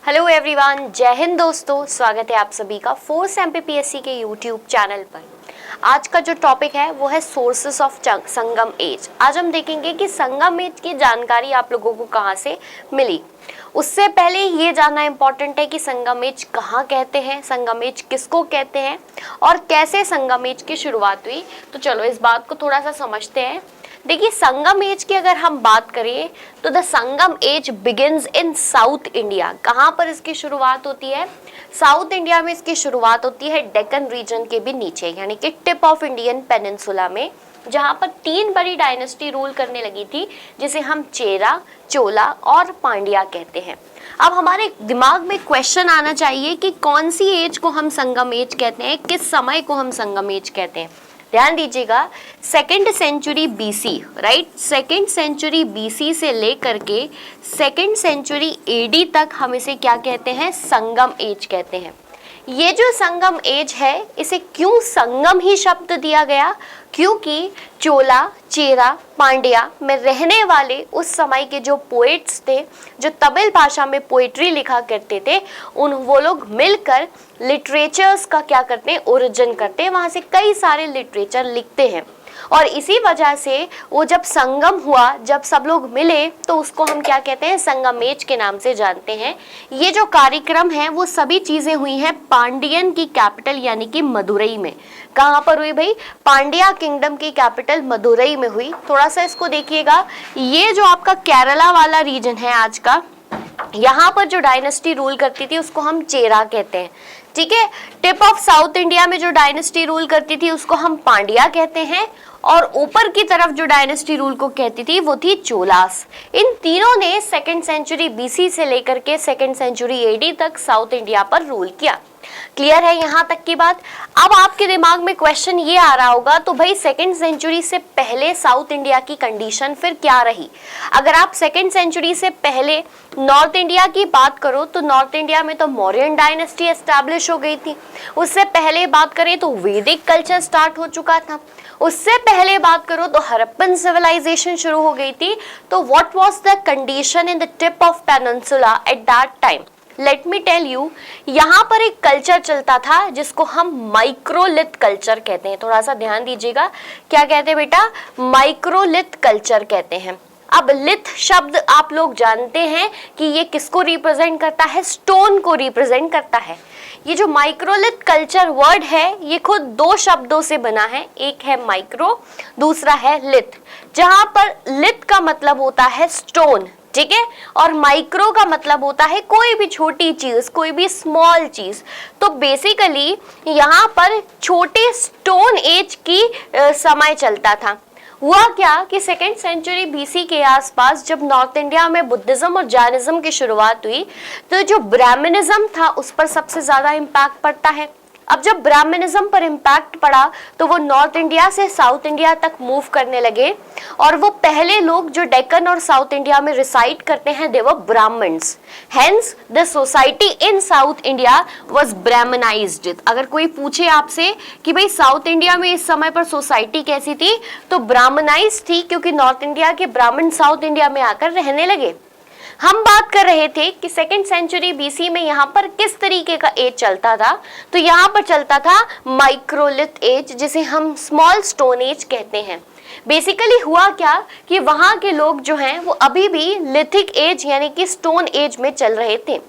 Hello everyone, जय हिंद दोस्तों। स्वागत है आप सभी का फोर्स एमपीपीएससी के यूट्यूब चैनल पर। आज का जो टॉपिक है वो है सोर्सेस ऑफ संगम एज। आज हम देखेंगे कि संगम एज की जानकारी आप लोगों को कहाँ से मिली। उससे पहले ये जानना इम्पोर्टेंट है कि संगम एज कहाँ कहते हैं, संगम एज किसको कहते हैं और कैसे संगम एज की शुरुआत हुई। तो चलो इस बात को थोड़ा सा समझते हैं। देखिए, संगम एज की अगर हम बात करें तो the Sangam age begins in south India. कहाँ पर इसकी शुरुआत होती है? साउथ इंडिया में इसकी शुरुआत होती है डेक्कन रीजन के भी नीचे, यानी कि टिप ऑफ इंडियन पेनिनसुला में, जहाँ पर 3 बड़ी डायनेस्टी रूल करने लगी थी, जिसे हम चेरा, चोला और पांड्या कहते हैं। अब हमारे दिमाग में क्वेश्चन आना चाहिए कि कौन सी एज को हम संगम एज कहते हैं, किस समय को हम संगम एज कहते हैं। ध्यान दीजिएगा, 2nd century BC, right, 2nd century BC से लेकर के 2nd सेंचुरी एडी तक हम इसे क्या कहते हैं? संगम एज कहते हैं। ये जो संगम एज है, इसे क्यों संगम ही शब्द दिया गया? क्योंकि चोला, चेरा, पांड्या में रहने वाले उस समय के जो पोएट्स थे, जो तमिल भाषा में पोएट्री लिखा करते थे, वो लोग मिलकर लिटरेचर्स का क्या करते हैं? ओरिजिन करते हैं। वहाँ से कई सारे लिटरेचर लिखते हैं और इसी वजह से वो जब संगम हुआ, जब सब लोग मिले, तो उसको हम क्या कहते हैं? संगम एज के नाम से जानते हैं। ये जो कार्यक्रम है वो सभी चीजें हुई हैं पांडियन की कैपिटल यानी कि मदुरई में। कहाँ पर हुई भाई? पांड्या किंगडम की कैपिटल मदुरई में हुई। थोड़ा सा इसको देखिएगा, ये जो आपका केरला वाला रीजन है आज का, यहाँ पर जो डायनेस्टी रूल करती थी उसको हम चेरा कहते हैं, ठीक है। टिप ऑफ साउथ इंडिया में जो डायनेस्टी रूल करती थी उसको हम पांड्या कहते हैं, और ऊपर की तरफ जो डायनेस्टी रूल को कहती थी वो थी चोलास। इन तीनों ने 2nd सेंचुरी बीसी से लेकर के 2nd सेंचुरी एडी तक साउथ इंडिया पर रूल किया। क्लियर है यहाँ तक की बात? अब आपके दिमाग में क्वेश्चन ये आ रहा होगा, तो भाई 2nd सेंचुरी से पहले साउथ इंडिया की कंडीशन फिर क्या रही? अगर आप 2nd सेंचुरी से पहले नॉर्थ इंडिया की बात करो तो नॉर्थ इंडिया में तो मौर्यन डायनेस्टी एस्टैब्लिश हो गई थी। उससे पहले बात करें तो वैदिक कल्चर स्टार्ट हो चुका था। उससे पहले बात करो तो हड़प्पन सिविलाइजेशन शुरू हो गई थी। तो what was the condition in the tip of peninsula at that time? Let me tell you, यहाँ पर एक कल्चर चलता था जिसको हम माइक्रोलिथ कल्चर कहते हैं। थोड़ा सा ध्यान दीजिएगा, क्या कहते हैं बेटा? माइक्रोलिथ कल्चर कहते हैं। अब लिथ शब्द आप लोग जानते हैं कि ये किसको रिप्रेजेंट करता है? स्टोन को रिप्रेजेंट करता है। ये जो माइक्रोलिथ कल्चर वर्ड है ये खुद 2 शब्दों से बना है, एक है माइक्रो, दूसरा है लिथ। जहां पर लिथ का मतलब होता है स्टोन, ठीक है, और माइक्रो का मतलब होता है कोई भी छोटी चीज, कोई भी स्मॉल चीज। तो बेसिकली यहाँ पर छोटे स्टोन एज की समय चलता था। हुआ क्या कि 2nd सेंचुरी बीसी के आसपास जब नॉर्थ इंडिया में बुद्धिज्म और जैनिज्म की शुरुआत हुई, तो जो ब्राह्मणिज्म था उस पर सबसे ज्यादा इम्पैक्ट पड़ता है। अब जब ब्राह्मणिज्म पर इम्पैक्ट पड़ा तो वो नॉर्थ इंडिया से साउथ इंडिया तक मूव करने लगे, और वो पहले लोग जो डेक्कन और साउथ इंडिया में रिसाइड करते हैं they were Brahmins. Hence the society in south India was brahminized. अगर कोई पूछे आपसे कि भाई साउथ इंडिया में इस समय पर सोसाइटी कैसी थी, तो ब्राह्मनाइज्ड थी, क्योंकि नॉर्थ इंडिया के ब्राह्मण साउथ इंडिया में आकर रहने लगे। हम बात कर रहे थे कि 2nd सेंचुरी बीसी में यहाँ पर किस तरीके का एज चलता था। तो यहाँ पर चलता था माइक्रोलिथ एज, जिसे हम स्मॉल स्टोन एज कहते हैं। बेसिकली हुआ क्या कि वहाँ के लोग जो हैं वो अभी भी लिथिक एज यानी कि स्टोन एज में चल रहे थे।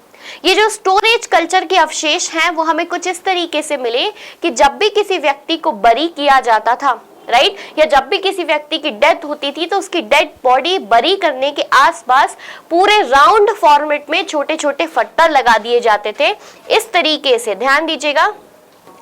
ये जो स्टोन एज कल्चर के अवशेष हैं वो हमें कुछ इस तरीके से मिले कि जब भी किसी व्यक्ति को बरी किया जाता था, राइट, या जब भी किसी व्यक्ति की डेथ होती थी तो उसकी डेड बॉडी बरी करने के आसपास पूरे राउंड फॉर्मेट में छोटे छोटे पत्थर लगा दिए जाते थे। इस तरीके से ध्यान दीजिएगा,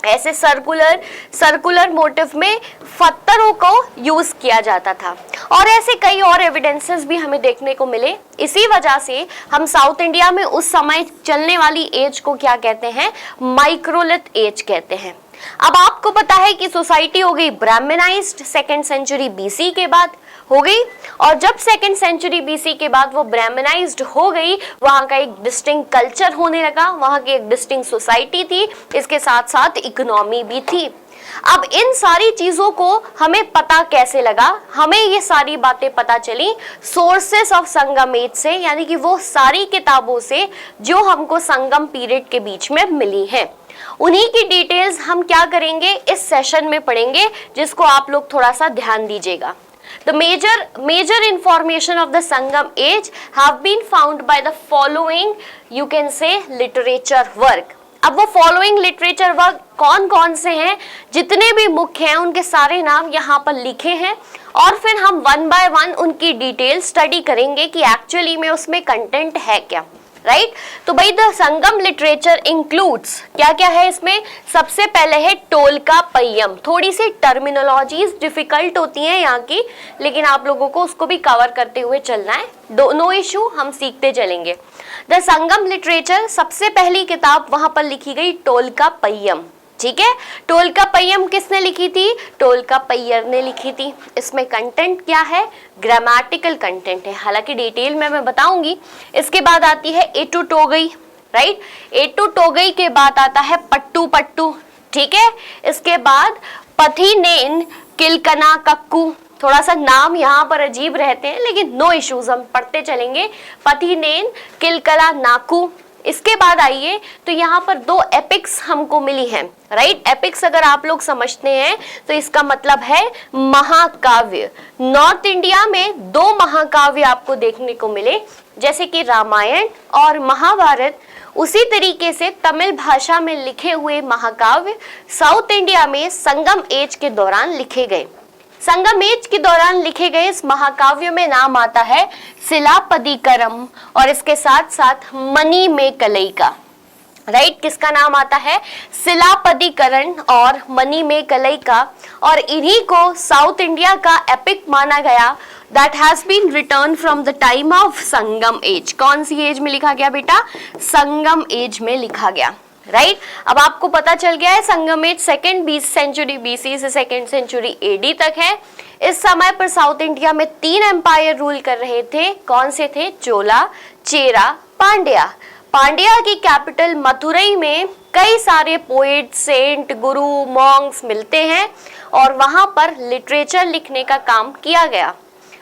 ऐसे सर्कुलर मोटिव में पत्थरों को यूज किया जाता था, और ऐसे कई और एविडेंसेस भी हमें देखने को मिले। इसी वजह से हम साउथ इंडिया में उस समय चलने वाली एज को क्या कहते हैं? माइक्रोलिथ एज कहते हैं। अब आपको पता है कि सोसाइटी हो गई ब्राह्मनाइज्ड 2nd सेंचुरी बीसी के बाद हो गई, और जब 2nd सेंचुरी बीसी के बाद वो ब्राह्मनाइज्ड हो गई, वहाँ का एक डिस्टिंक्ट कल्चर होने लगा, वहाँ की एक डिस्टिंक्ट सोसाइटी थी, इसके साथ साथ इकोनॉमी भी थी। अब इन सारी चीजों को हमें पता कैसे लगा, हमें ये सारी बातें पता चली सोर्सेस ऑफ संगम एज से, यानी कि वो सारी किताबों से जो हमको संगम पीरियड के बीच में मिली हैं। उन्हीं की डिटेल्स हम क्या करेंगे इस सेशन में पढ़ेंगे, जिसको आप लोग थोड़ा सा ध्यान दीजिएगा। The major information of the Sangam age have been found by the following, you can say, literature work. अब वो फॉलोइंग लिटरेचर वर्क कौन कौन से हैं, जितने भी मुख्य हैं उनके सारे नाम यहाँ पर लिखे हैं, और फिर हम वन बाय वन उनकी डिटेल स्टडी करेंगे कि एक्चुअली में उसमें कंटेंट है क्या, राइट। तो भाई द संगम लिटरेचर इंक्लूड्स, क्या क्या है इसमें, सबसे पहले है टोलका पय्यम। थोड़ी सी टर्मिनोलॉजीज डिफिकल्ट होती हैं यहाँ की, लेकिन आप लोगों को उसको भी कवर करते हुए चलना है, नो इशू, हम सीखते चलेंगे। द संगम लिटरेचर, सबसे पहली किताब वहां पर लिखी गई टोलका पय्यम, ठीक है। टोलका पय्यम किसने लिखी थी, टोलका पय्यर ने लिखी थी। इसमें कंटेंट क्या है, ग्रामेटिकल कंटेंट है, हालांकि डिटेल में मैं बताऊंगी। इसके बाद आती है एटू टोगई, राइट। एटू टोगई के बाद आता है पट्टू पट्टू, ठीक है। इसके बाद पथिनेन किलकना कक्कू, थोड़ा सा नाम यहाँ पर अजीब रहते हैं लेकिन नो इश्यूज, हम पढ़ते चलेंगे। पथिनेन किलकला नाकू। इसके बाद आइए तो यहाँ पर दो एपिक्स हमको मिली हैं, राइट। एपिक्स अगर आप लोग समझते हैं तो इसका मतलब है महाकाव्य। नॉर्थ इंडिया में दो महाकाव्य आपको देखने को मिले, जैसे कि रामायण और महाभारत। उसी तरीके से तमिल भाषा में लिखे हुए महाकाव्य साउथ इंडिया में संगम एज के दौरान लिखे गए। संगम एज के दौरान लिखे गए इस महाकाव्य में नाम आता है सिलापदिकरम, और इसके साथ साथ मणि में कलई का, राइट। किसका नाम आता है, सिलापदिकरण और मणि में कलई का। और इन्हीं को साउथ इंडिया का एपिक माना गया, that has been written from the time of Sangam age. कौन सी एज में लिखा गया बेटा, संगम एज में लिखा गया, राइट। अब आपको पता चल गया है संगम एज सेकेंड सेंचुरी बीसी से सेकेंड सेंचुरी एडी तक है। इस समय पर साउथ इंडिया में 3 एम्पायर रूल कर रहे थे। कौन से थे, चोला, चेरा, पांड्या। पांड्या की कैपिटल मथुरई में कई सारे पोएट, सेंट, गुरु, मॉन्क्स मिलते हैं, और वहां पर लिटरेचर लिखने का काम किया गया,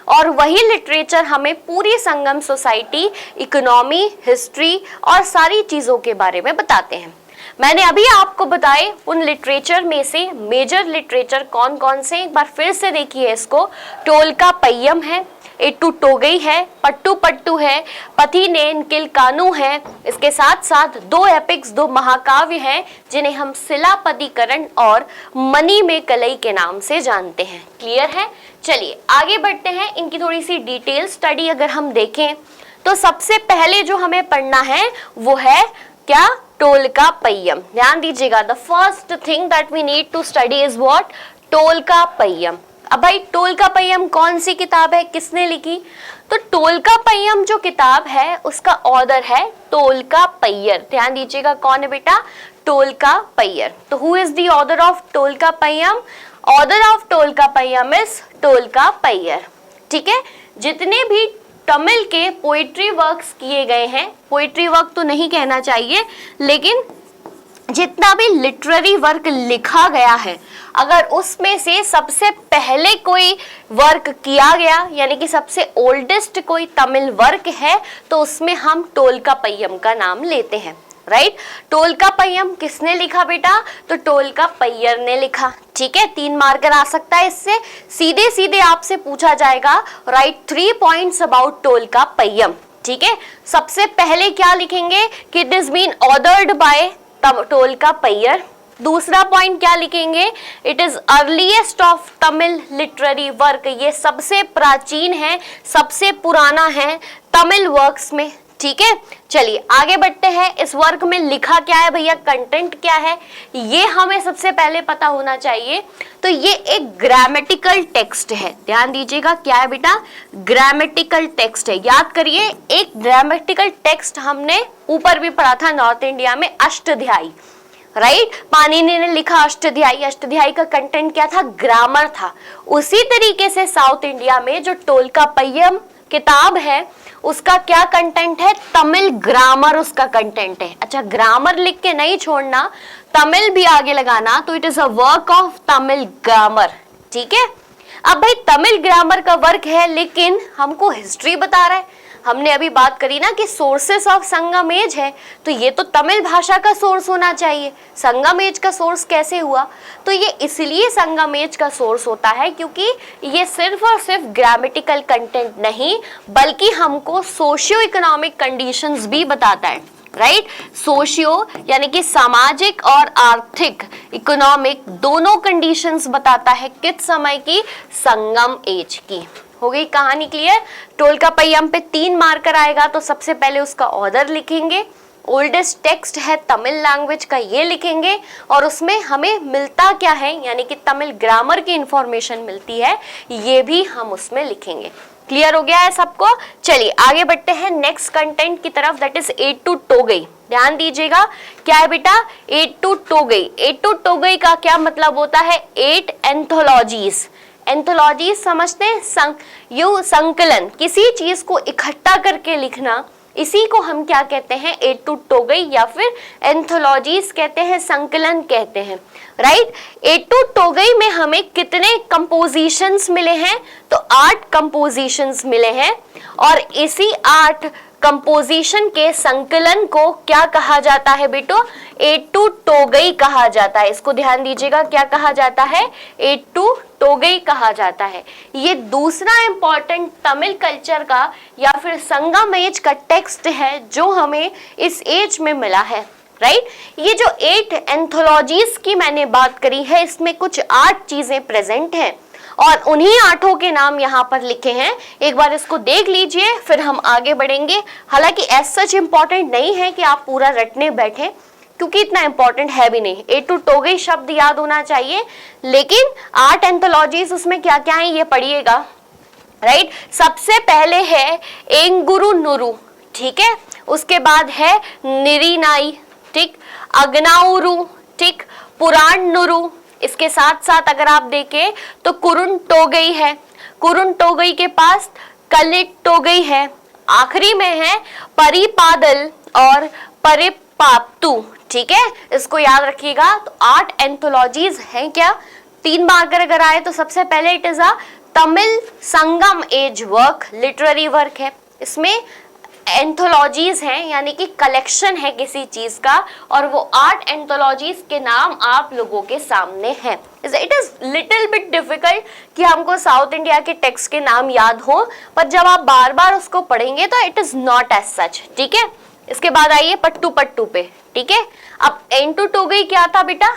और वही लिटरेचर हमें पूरी संगम सोसाइटी, इकोनॉमी, हिस्ट्री और सारी चीजों के बारे में बताते हैं। मैंने अभी आपको बताए उन लिटरेचर में से मेजर लिटरेचर कौन कौन से, एक बार फिर से देखिए इसको। टोलका पय्यम है, एटू टोगई है, पट्टू पट्टू है, पथिनेन किलकानू है। इसके साथ साथ दो एपिक्स, दो महाकाव्य हैं जिन्हें हम सिलापदिकरण और मणि में कलई के नाम से जानते हैं। क्लियर है, चलिए आगे बढ़ते हैं। इनकी थोड़ी सी डिटेल स्टडी अगर हम देखें तो सबसे पहले जो हमें पढ़ना है वो है क्या, टोलका पय्यम। ध्यान दीजिएगा, the first thing that we need to study is what, Tolkappiyam. अब भाई टोलका पय्यम कौन सी किताब है, किसने लिखी, तो टोलका पय्यम जो किताब है उसका ऑथर है टोलका पय्यर। ध्यान दीजिएगा कौन है बेटा, टोलका पय्यर। तो who is the author of Tolkappiyam, author of Tolkappiyam is Tolkappiyar, ठीक है। जितने भी तमिल के पोइट्री वर्क्स किए गए हैं, पोइट्री वर्क तो नहीं कहना चाहिए, लेकिन जितना भी लिटरेरी वर्क लिखा गया है, अगर उसमें से सबसे पहले कोई वर्क किया गया, यानी कि सबसे ओल्डेस्ट कोई तमिल वर्क है, तो उसमें हम टोलका पय्यम का नाम लेते हैं, राइट। टोलका पय्यम किसने लिखा बेटा, तो टोलका पय्यर ने लिखा, ठीक है। 3 मार्कर आ सकता है इससे, सीधे सीधे आपसे पूछा जाएगा, write 3 points about Tolkappiyam, ठीक है। सबसे पहले क्या लिखेंगे कि it is been authored by Tolkappiyar. दूसरा पॉइंट क्या लिखेंगे, it is earliest of Tamil literary work, ये सबसे प्राचीन है, सबसे पुराना है तमिल वर्क्स में, ठीक है। चलिए आगे बढ़ते हैं। इस वर्क में लिखा क्या है भैया, कंटेंट क्या है, ये हमें सबसे पहले पता होना चाहिए। तो ये एक ग्रामेटिकल टेक्स्ट है, ध्यान दीजिएगा क्या है बेटा, ग्रामेटिकल टेक्स्ट है। याद करिए, एक ग्रामेटिकल टेक्स्ट हमने ऊपर भी पढ़ा था नॉर्थ इंडिया में, अष्टाध्यायी, राइट। पाणिनि ने लिखा अष्टाध्यायी, अष्टाध्यायी का कंटेंट क्या था, ग्रामर था। उसी तरीके से साउथ इंडिया में जो टोलका पय्यम किताब है उसका क्या कंटेंट है, तमिल ग्रामर उसका कंटेंट है। अच्छा, ग्रामर लिख के नहीं छोड़ना, तमिल भी आगे लगाना, तो it is a work of Tamil grammar. ठीक है, अब भाई तमिल ग्रामर का वर्क है, लेकिन हमको हिस्ट्री बता रहा है। हमने अभी बात करी ना कि सोर्सेस ऑफ संगम एज है, तो ये तो तमिल भाषा का सोर्स होना चाहिए। संगम एज का सोर्स कैसे हुआ, तो ये इसलिए संगम एज का सोर्स होता है क्योंकि ये सिर्फ और सिर्फ ग्रामेटिकल कंटेंट नहीं, बल्कि हमको सोशियो इकोनॉमिक कंडीशंस भी बताता है। राइट, सोशियो यानी कि सामाजिक और आर्थिक, इकोनॉमिक दोनों कंडीशंस बताता है किस समय की, संगम एज की। हो गई कहानी क्लियर। टोलका पय्यम पे 3 मार्कर आएगा, तो सबसे पहले उसका ऑर्डर लिखेंगे, ओल्डेस्ट टेक्स्ट है तमिल लैंग्वेज का ये लिखेंगे, और उसमें हमें मिलता क्या है यानी कि तमिल ग्रामर की इंफॉर्मेशन मिलती है, ये भी हम उसमें लिखेंगे। क्लियर हो गया है सबको। चलिए आगे बढ़ते हैं नेक्स्ट कंटेंट की तरफ, दैट इज एट्टू टोगई। ध्यान दीजिएगा, क्या है बेटा, एट्टू टोगई। एट्टू टोगई का क्या मतलब होता है, 8 एंथोलॉजीज। एंथोलॉजीज समझते हैं, संकलन, किसी चीज को इकट्ठा करके लिखना, इसी को हम क्या कहते हैं, एट्टू टोगई या फिर एंथोलॉजीज कहते हैं, संकलन कहते हैं। राइट, एट्टू टोगई में हमें कितने कंपोजिशंस मिले हैं, तो 8 कंपोजिशंस मिले हैं, और इसी 8 कंपोजिशन के संकलन को क्या कहा जाता है बेटो, एट्टू टोगई कहा जाता है। इसको ध्यान दीजिएगा, क्या कहा जाता है, एट्टू टोगई कहा जाता है। ये दूसरा इंपॉर्टेंट तमिल कल्चर का या फिर संगम एज का टेक्स्ट है जो हमें इस एज में मिला है। राइट, ये जो 8 एंथोलॉजीज की मैंने बात करी है, इसमें कुछ 8 चीजें प्रेजेंट हैं, और उन्हीं 8 के नाम यहाँ पर लिखे हैं। एक बार इसको देख लीजिए, फिर हम आगे बढ़ेंगे। हालांकि एज सच इंपॉर्टेंट नहीं है कि आप पूरा रटने बैठे, क्योंकि इतना इंपॉर्टेंट है भी नहीं। एट्टू टोगई शब्द याद होना चाहिए, लेकिन 8 एंथोलॉजीज उसमें क्या क्या है ये पढ़िएगा। राइट, सबसे पहले है एंगुरु नुरु, ठीक है, उसके बाद है निरीनाई, ठीक, अग्नाउरु, ठीक, पुराण नुरु, इसके साथ साथ अगर आप देखें तो कुरुन टोगई है, कुरुन टोगई के पास कलिट टोगई है, आखिरी में है परिपादल और परिपाप्तु। ठीक है, इसको याद रखिएगा। तो 8 एंथोलॉजीज हैं क्या, 3 मार्कर अगर आए तो सबसे पहले it is a Tamil Sangam age work, literary work है। इसमें एंथोलॉजीज हैं यानी कि कलेक्शन है किसी चीज का, और वो 8 एंथोलॉजीज के नाम आप लोगों के सामने हैं। It is little bit difficult कि हमको साउथ इंडिया के टेक्स्ट के नाम याद हो, पर जब आप बार बार उसको पढ़ेंगे तो it is not as such. ठीक है, इसके बाद आइए पट्टू पट्टू पे। ठीक है, अब एंटू टोगई क्या था बेटा,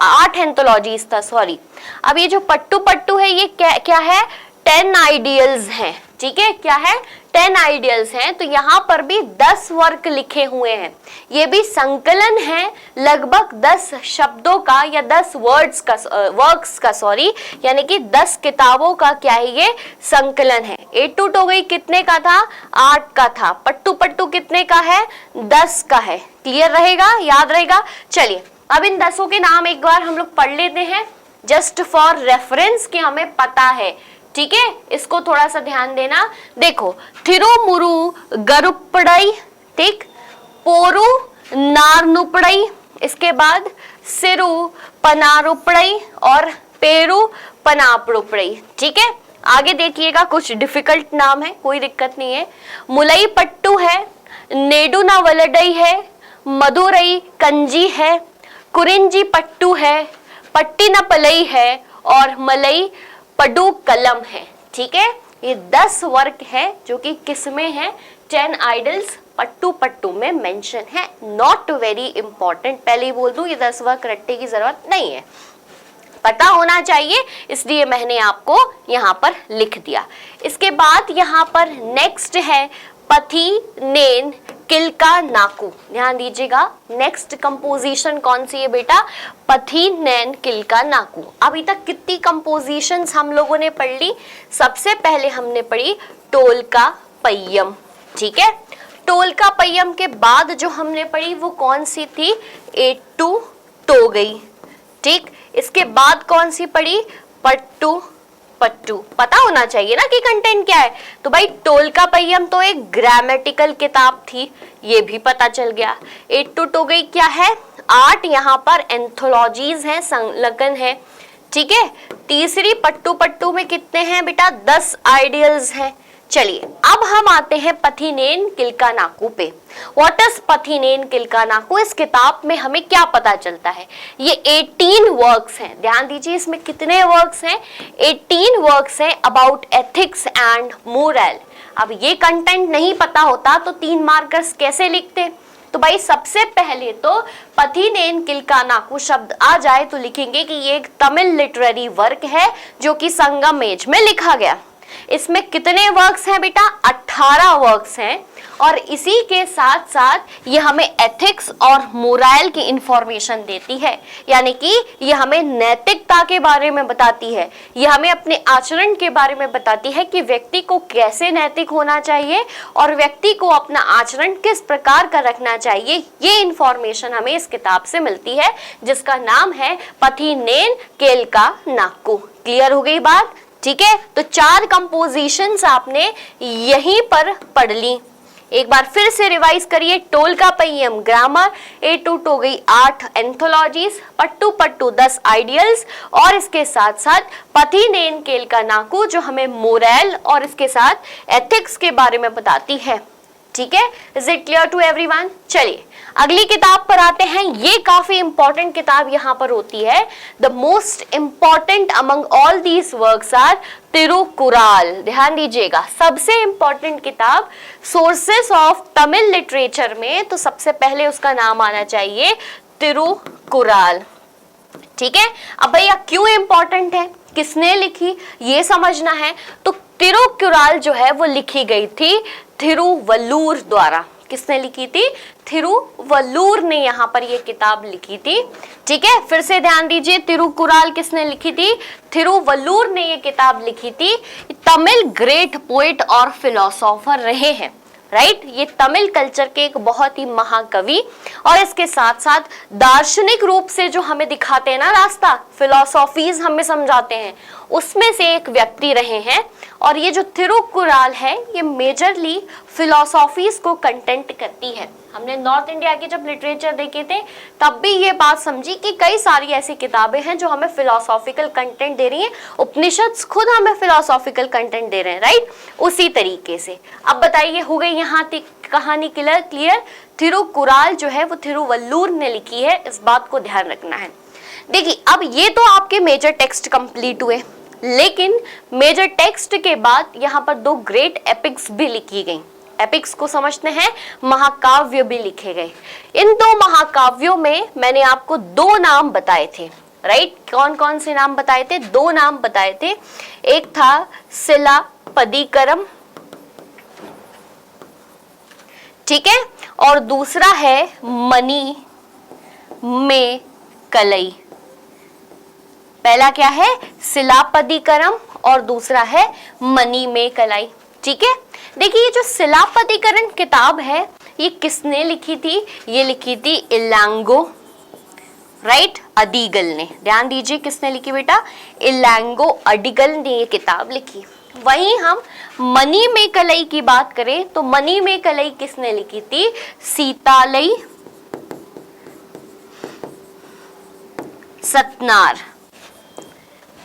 8 एंथोलॉजीज था, सॉरी। अब ये जो पट्टू पट्टू है ये क्या है, 10 आइडियल्स हैं। ठीक है, क्या है, 10 आइडियल्स हैं। तो यहाँ पर भी 10 वर्क लिखे हुए हैं, ये भी संकलन है लगभग 10 शब्दों का या 10 वर्क्स का सॉरी, यानी कि 10 किताबों का क्या है, ये संकलन है। एट्टू टोगई कितने का था, 8 का था। पट्टू पट्टू कितने का है, 10 का है। क्लियर रहेगा, याद रहेगा। चलिए अब इन 10 के नाम एक बार हम लोग पढ़ लेते हैं, जस्ट फॉर रेफरेंस कि हमें पता है। ठीक है, इसको थोड़ा सा ध्यान देना। देखो, थिरुमुरु गरुपड़ई, ठीक, पोरु नारनुपड़ई, इसके बाद सिरु पनारुपड़ई और पेरू पनापड़ुपड़ई। ठीक है, आगे देखिएगा, कुछ डिफिकल्ट नाम है, कोई दिक्कत नहीं है। मुलई पट्टू है, नेडुना वलडई है, मदुरई कंजी है, कुरिंजी पट्टू है, पट्टिनपलई है और मलई पडू कलम है। ठीक है, ये 10 वर्क है जो कि किस में है, 10 आइडल्स पट्टू पट्टू में मेंशन है। नॉट वेरी इंपॉर्टेंट, पहले ही बोल दूं, ये 10 वर्क रटने की जरूरत नहीं है, पता होना चाहिए, इसलिए मैंने आपको यहाँ पर लिख दिया। इसके बाद यहाँ पर नेक्स्ट है पथी नेन किलका नाकू। ध्यान दीजिएगा, नेक्स्ट कंपोजिशन कौन सी है बेटा, पथी नैन किलका नाकू। अभी तक कितनी कंपोजिशंस हम लोगों ने पढ़ ली, सबसे पहले हमने पढ़ी टोलका पय्यम। ठीक है, टोलका पय्यम के बाद जो हमने पढ़ी वो कौन सी थी, एट्टू टोगई। ठीक, इसके बाद कौन सी पढ़ी, पट्टू पट्टू, पता होना चाहिए ना कि कंटेंट क्या है। तो भाई टोल्काप्पियम तो एक ग्रामेटिकल किताब थी, ये भी पता चल गया। 8 हो गई क्या है, 8 यहाँ पर एंथोलॉजीज है, संलग्न है, ठीक है। तीसरी पट्टू पट्टू में कितने हैं बेटा, 10 आइडियल्स हैं। चलिए अब हम आते हैं पथिनेन किल्कानाकू पे। What is Pathinen Kilkanakku? इस किताब में हमें क्या पता चलता है? ये 18 वर्क्स हैं, ध्यान दीजिए इसमें कितने वर्क्स हैं, 18 वर्क्स हैं अबाउट एथिक्स एंड मोरल। अब ये कंटेंट नहीं पता होता तो 3 मार्कर्स कैसे लिखते? तो भाई सबसे पहले तो पथिनेन किल्कानाकू शब्द आ जाए तो लिखेंगे कि ये एक तमिल लिटरेरी वर्क है जो कि संगम एज में लिखा गया। इसमें कितने वर्क्स हैं बेटा, 18 वर्क्स हैं। और इसी के साथ साथ ये हमें एथिक्स और मोरल की इंफॉर्मेशन देती है, यानी कि ये हमें नैतिकता के बारे में बताती है, ये हमें अपने आचरण के बारे में बताती है कि व्यक्ति को कैसे नैतिक होना चाहिए और व्यक्ति को अपना आचरण किस प्रकार का रखना चाहिए। ये इंफॉर्मेशन हमें इस किताब से मिलती है जिसका नाम है पथिनेन किल्कानाकू। क्लियर हो गई बात? ठीक है, तो 4 कंपोजिशंस आपने यहीं पर पढ़ ली। एक बार फिर से रिवाइज करिए, टोल्काप्पियम ग्रामर, 8 हो गई 8 एंथोलॉजीज, पट्टू पट्टू 10 आइडियल्स, और इसके साथ साथ पथिनेन किल्कानाकू जो हमें मोरल और इसके साथ एथिक्स के बारे में बताती है। ठीक है, is it clear to everyone? चलिए अगली किताब पर आते हैं। ये काफी इंपॉर्टेंट किताब यहाँ पर होती है। The most important among all these works are Tirukkural. ध्यान दीजिएगा, सबसे इंपॉर्टेंट किताब सोर्सेस ऑफ तमिल लिटरेचर में तो सबसे पहले उसका नाम आना चाहिए तिरुकुराल। ठीक है, अब भैया क्यों इंपॉर्टेंट है, किसने लिखी, ये समझना है। तो तिरुकुराल जो है वो लिखी गई थी थिरुवल्लूर द्वारा। किसने लिखी थी? थिरुवल्लूर ने यहाँ पर ये किताब लिखी थी। ठीक है, फिर से ध्यान दीजिए, तिरुकुराल किसने लिखी थी? थिरुवल्लूर ने ये किताब लिखी थी। तमिल ग्रेट पोएट और फिलोसोफर रहे हैं, राइट। ये तमिल कल्चर के एक बहुत ही महाकवि और इसके साथ साथ दार्शनिक रूप से जो हमें दिखाते हैं ना रास्ता, फिलोसॉफीज हमें समझाते हैं, उसमें से एक व्यक्ति रहे हैं। और ये जो तिरुकुराल है ये मेजरली फिलोसॉफीज को कंटेंट करती है। हमने नॉर्थ इंडिया के जब लिटरेचर देखे थे तब भी ये बात समझी कि कई सारी ऐसी किताबें हैं जो हमें फिलोसॉफिकल कंटेंट दे रही हैं। उपनिषद खुद हमें फिलोसॉफिकल कंटेंट दे रहे हैं, राइट। उसी तरीके से अब बताइए, हो गई यहाँ तक कहानी क्लियर। तिरुकुराल जो है वो थिरुवल्लूर ने लिखी है, इस बात को ध्यान रखना है। देखिए अब ये तो आपके मेजर टेक्स्ट कंप्लीट हुए, लेकिन मेजर टेक्स्ट के बाद यहाँ पर 2 ग्रेट एपिक्स भी लिखी गई। एपिक्स को समझते हैं, महाकाव्य भी लिखे गए। इन 2 महाकाव्यों में मैंने आपको 2 नाम बताए थे, राइट। कौन कौन से नाम बताए थे? 2 नाम बताए थे। एक था सिलापदीकरम, ठीक है, और दूसरा है मणि में कलई। पहला क्या है? सिलापदीकरम और दूसरा है मणि में कलाई। ठीक है, देखिए ये जो सिलापदीकरण किताब है ये किसने लिखी थी? ये लिखी थी इलांगो, राइट, अडिगल ने। ध्यान दीजिए किसने लिखी बेटा? इलांगो अडिगल ने ये किताब लिखी। वहीं हम मणि में कलई की बात करें तो मणि में कलई किसने लिखी थी? सीतालई सतनार।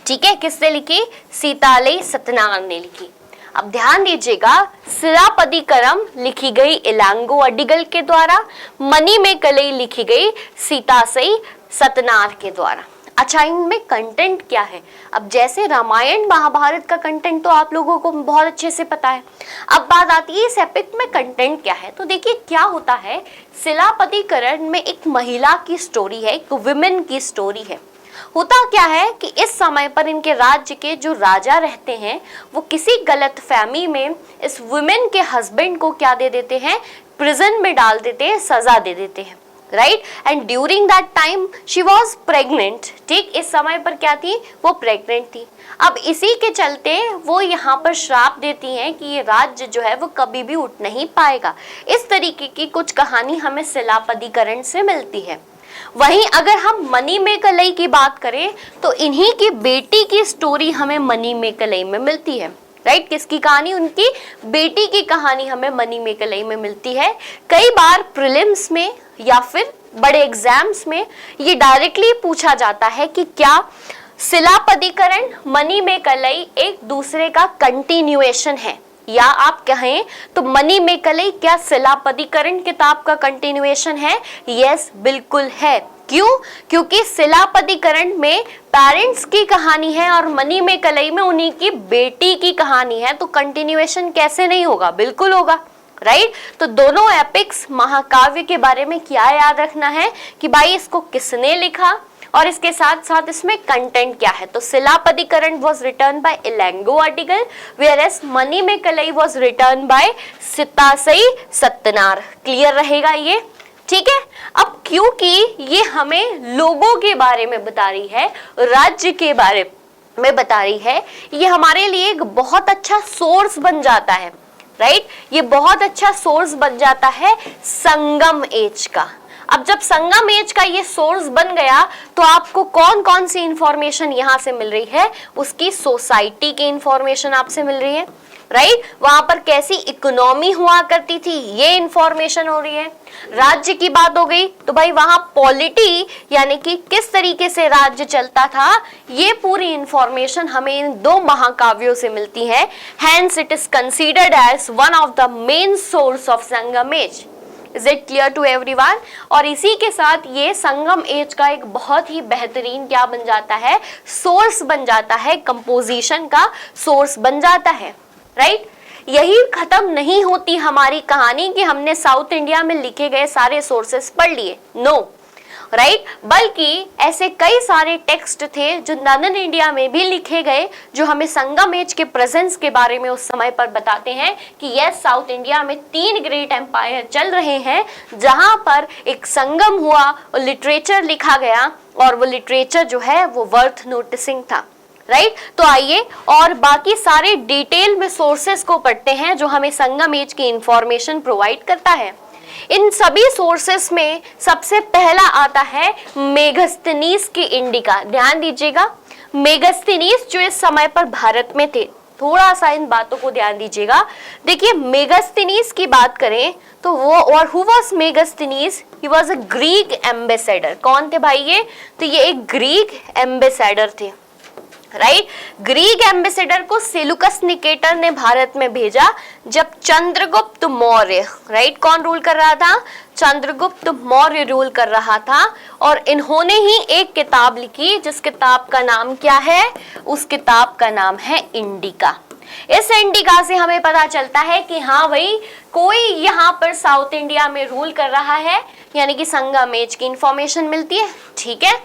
ठीक है, किसने लिखी? सीतालई सतनार ने लिखी। अब ध्यान दीजिएगा, सिलापदीकरम लिखी गई इलांगो अडिगल के द्वारा, मणि में कलई लिखी गई सीतासई सतनार के द्वारा। अच्छा, इनमें कंटेंट क्या है? अब जैसे रामायण महाभारत का कंटेंट तो आप लोगों को बहुत अच्छे से पता है। अब बात आती है इस एपिक में कंटेंट क्या है। तो देखिए क्या होता है, सिलापदीकरण में एक महिला की स्टोरी है, एक वुमेन की स्टोरी है। होता क्या है कि इस समय पर इनके राज्य के जो राजा रहते हैं वो किसी गलतफहमी में इस वुमेन के हस्बैंड को क्या दे देते हैं? प्रिजन में डाल देते हैं, सजा दे देते हैं, right. And during that time she was pregnant. ठीक, इस समय पर क्या थी? वो प्रेग्नेंट थी। अब इसी के चलते वो यहाँ पर श्राप देती हैं कि ये राज्य जो है वो कभी भी उठ नहीं पाएगा। इस तरीके की कुछ कहानी हमें सिलापदीकरण से मिलती है। वहीं अगर हम मणिमेकलाई की बात करें तो इन्हीं की बेटी की स्टोरी हमें मणिमेकलाई में मिलती है, राइट। किसकी कहानी? उनकी बेटी की कहानी हमें मणिमेकलाई में मिलती है। कई बार प्रीलिम्स में या फिर बड़े एग्जाम्स में ये डायरेक्टली पूछा जाता है कि क्या शिलापदिकरण, मणिमेकलाई एक दूसरे का कंटिन्यूएशन है, या आप कहें तो मणिमेकलाई क्या शिलापदिकरण किताब का कंटिन्यूएशन है? यस, बिल्कुल है। क्यों? क्योंकि शिलापदिकरण में पेरेंट्स की कहानी है और मणिमेकलाई में उन्हीं की बेटी की कहानी है, तो कंटिन्यूएशन कैसे नहीं होगा? बिल्कुल होगा, राइट। तो दोनों एपिक्स महाकाव्य के बारे में क्या याद रखना है कि भाई इसको किसने लिखा और इसके साथ साथ इसमें कंटेंट क्या है। तो Silappatikaram was written by Ilango Adigal, whereas Manimekalai was written by Sittalai Sattanar. Clear रहेगा ये? ठीक है। अब क्योंकि ये हमें लोगों के बारे में बता रही है, राज्य के बारे में बता रही है, ये हमारे लिए एक बहुत अच्छा सोर्स बन जाता है, राइट। ये बहुत अच्छा सोर्स बन जाता है संगम एज का। अब जब संगम एज का ये सोर्स बन गया तो आपको कौन कौन सी इंफॉर्मेशन यहाँ से मिल रही है? उसकी सोसाइटी की इंफॉर्मेशन आपसे मिल रही है, राइट। वहां पर कैसी इकोनॉमी हुआ करती थी ये इंफॉर्मेशन हो रही है। राज्य की बात हो गई तो भाई वहां पॉलिटी यानी कि किस तरीके से राज्य चलता था, ये पूरी इंफॉर्मेशन हमें इन दो महाकाव्यों से मिलती है। Hence it is considered as one of the main source of Sangam age. Is it clear to everyone? और इसी के साथ ये संगम एज का एक बहुत ही बेहतरीन क्या बन जाता है? सोर्स बन जाता है, कंपोजिशन का सोर्स बन जाता है, राइट। यही खत्म नहीं होती हमारी कहानी कि हमने साउथ इंडिया में लिखे गए सारे सोर्सेस पढ़ लिए, नो, राइट। बल्कि ऐसे कई सारे टेक्स्ट थे जो नॉर्दर्न इंडिया में भी लिखे गए, जो हमें संगम एज के प्रेजेंस के बारे में उस समय पर बताते हैं कि यस, साउथ इंडिया में 3 ग्रेट एम्पायर चल रहे हैं जहां पर एक संगम हुआ और लिटरेचर लिखा गया, और वो लिटरेचर जो है वो वर्थ नोटिसिंग था, राइट। तो आइए और बाकी सारे डिटेल में सोर्सेस को पढ़ते हैं जो हमें संगम एज की इंफॉर्मेशन प्रोवाइड करता है। इन सभी सोर्सेस में सबसे पहला आता है मेगस्थनीज की इंडिका। ध्यान दीजिएगा, मेगस्थनीज जो इस समय पर भारत में थे, थोड़ा सा इन बातों को ध्यान दीजिएगा। देखिए, मेगस्थनीज की बात करें तो वो, और who was Megasthenes? He was a Greek ambassador. कौन थे भाई ये? तो ये एक ग्रीक एम्बेसडर थे, राइट। ग्रीक एम्बेसडर को सेलुकस निकेटर ने भारत में भेजा जब चंद्रगुप्त मौर्य, राइट, कौन रूल कर रहा था? चंद्रगुप्त मौर्य रूल कर रहा था। और इन्होंने ही एक किताब लिखी जिस किताब का नाम क्या है? उस किताब का नाम है इंडिका। इस इंडिका से हमें पता चलता है कि हाँ भाई, कोई यहाँ पर साउथ इंडिया में रूल कर रहा है, यानी कि संगम एज की इंफॉर्मेशन मिलती है, ठीक है।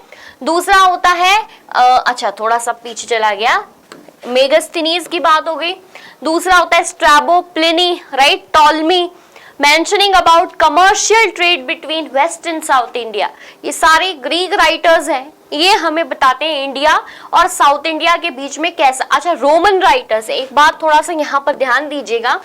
दूसरा होता है अच्छा थोड़ा सा पीछे चला गया, मेगस्थनीज की बात हो गई। दूसरा होता है Strabo, Pliny, right, Ptolemy, mentioning about commercial trade between west and south India. ये सारे ग्रीक राइटर्स हैं, ये हमें बताते हैं इंडिया और साउथ इंडिया के बीच में कैसा। अच्छा, रोमन राइटर्स, एक बात थोड़ा सा यहाँ पर ध्यान दीजिएगा,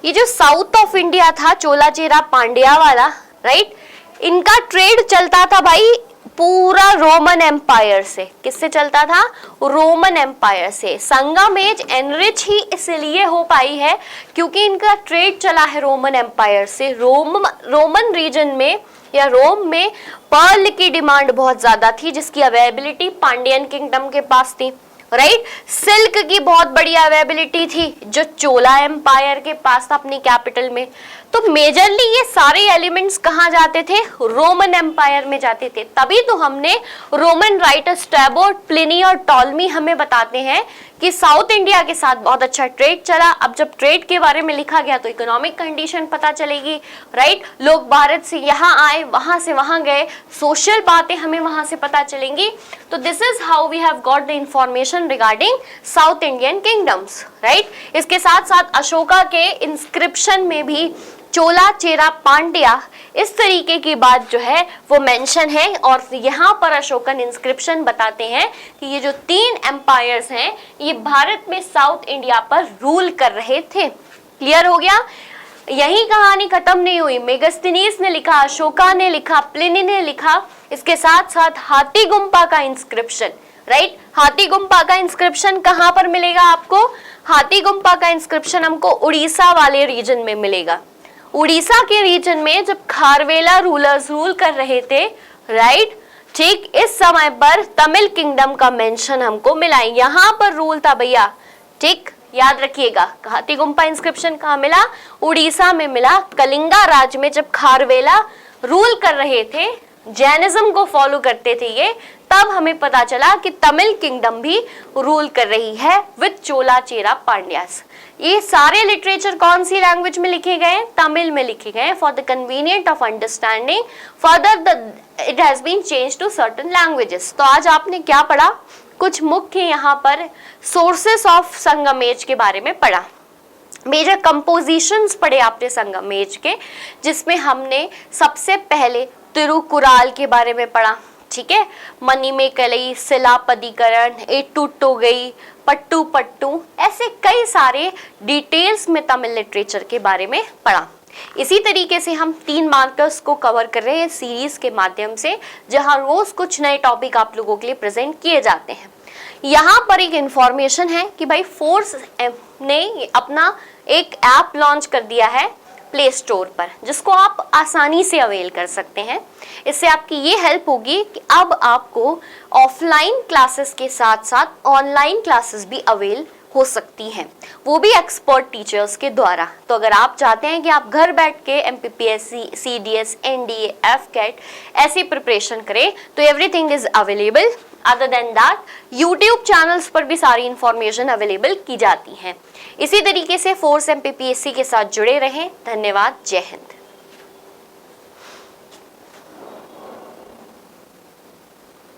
ये जो साउथ ऑफ इंडिया था, चोला चेरा पांड्या वाला, राइट, इनका ट्रेड चलता था भाई पूरा रोमन एम्पायर से। किससे चलता था? रोमन एम्पायर से। संगम एज एनरिच ही इसलिए हो पाई है क्योंकि इनका ट्रेड चला है रोमन एम्पायर से। रोमन रीजन में या रोम में पर्ल की डिमांड बहुत ज्यादा थी जिसकी अवेलेबिलिटी पांडियन किंगडम के पास थी, राइट। सिल्क की बहुत बड़ी अवेलेबिलिटी थी जो चोला एम्पायर के पास था अपनी कैपिटल में। तो मेजरली ये सारे एलिमेंट्स कहाँ जाते थे? रोमन एम्पायर में जाते थे। तभी तो हमने रोमन राइटर स्ट्रैबो, प्लिनी और टॉलमी हमें बताते हैं कि साउथ इंडिया के साथ बहुत अच्छा ट्रेड चला। अब जब ट्रेड के बारे में लिखा गया तो इकोनॉमिक कंडीशन पता चलेगी, राइट। लोग भारत से यहाँ आए, वहां से वहां गए, सोशल बातें हमें वहां से पता चलेंगी। तो this is how we have got the information regarding south Indian kingdoms, right. इसके साथ साथ अशोका के इंस्क्रिप्शन में भी चोला चेरा पांड्या इस तरीके की बात जो है वो मेंशन है। और यहाँ पर अशोकन इंस्क्रिप्शन बताते हैं कि ये जो 3 एम्पायर्स हैं ये भारत में साउथ इंडिया पर रूल कर रहे थे। क्लियर हो गया? यही कहानी खत्म नहीं हुई। मेगास्थनीज ने लिखा, अशोका ने लिखा, प्लिनी ने लिखा, इसके साथ साथ हाथी गुम्फा का इंस्क्रिप्शन, राइट। हाथी गुम्फा का इंस्क्रिप्शन कहाँ पर मिलेगा आपको? हाथी गुम्फा का इंस्क्रिप्शन हमको उड़ीसा वाले रीजन में मिलेगा। उड़ीसा के रीजन में जब खारवेला रूलर्स रूल कर रहे थे, राइट, ठीक इस समय पर तमिल किंगडम का मेंशन हमको मिला। यहाँ पर रूल था भैया, ठीक, याद रखिएगा। हाथी गुम्फा इंस्क्रिप्शन कहाँ मिला? उड़ीसा में मिला। कलिंगा राज्य में जब खारवेला रूल कर रहे थे, जैनिज्म को फॉलो करते थे ये, तब हमें पता चला कि तमिल किंगडम भी रूल कर रही है विद चोला चेरा पांड्यास। ये सारे लिटरेचर कौन सी लैंग्वेज में लिखे गए? तमिल में लिखे गए। For the convenient of understanding further it has been change to certain languages. तो आज आपने क्या पढ़ा? कुछ मुख्य यहाँ पर सोर्सेस ऑफ संगम एज के बारे में पढ़ा। मेजर कंपोजिशंस पढ़े आपने संगम एज के, जिसमें हमने सबसे पहले तिरुकुराल के बारे में पढ़ा, ठीक है। मणिमेकलई, शिलापदिकरण, एटुटोगई, पट्टू पट्टू, ऐसे कई सारे डिटेल्स में तमिल लिटरेचर के बारे में पढ़ा। इसी तरीके से हम 3 मार्कर्स को कवर कर रहे हैं सीरीज के माध्यम से, जहां रोज कुछ नए टॉपिक आप लोगों के लिए प्रेजेंट किए जाते हैं। यहाँ पर एक इंफॉर्मेशन है कि भाई फोर्स ने अपना एक ऐप लॉन्च कर दिया है प्ले स्टोर पर, जिसको आप आसानी से अवेल कर सकते हैं। इससे आपकी ये हेल्प होगी कि अब आपको ऑफलाइन क्लासेस के साथ साथ ऑनलाइन क्लासेस भी अवेल हो सकती हैं, वो भी एक्सपर्ट टीचर्स के द्वारा। तो अगर आप चाहते हैं कि आप घर बैठ के MPPSC, CDS, NDA, FCAT ऐसी प्रिपरेशन करें, तो everything is available. Other than that YouTube channels पर भी सारी इंफॉर्मेशन अवेलेबल की जाती हैं। इसी तरीके से फोर्स MPPSC के साथ जुड़े रहें। धन्यवाद। जय हिंद।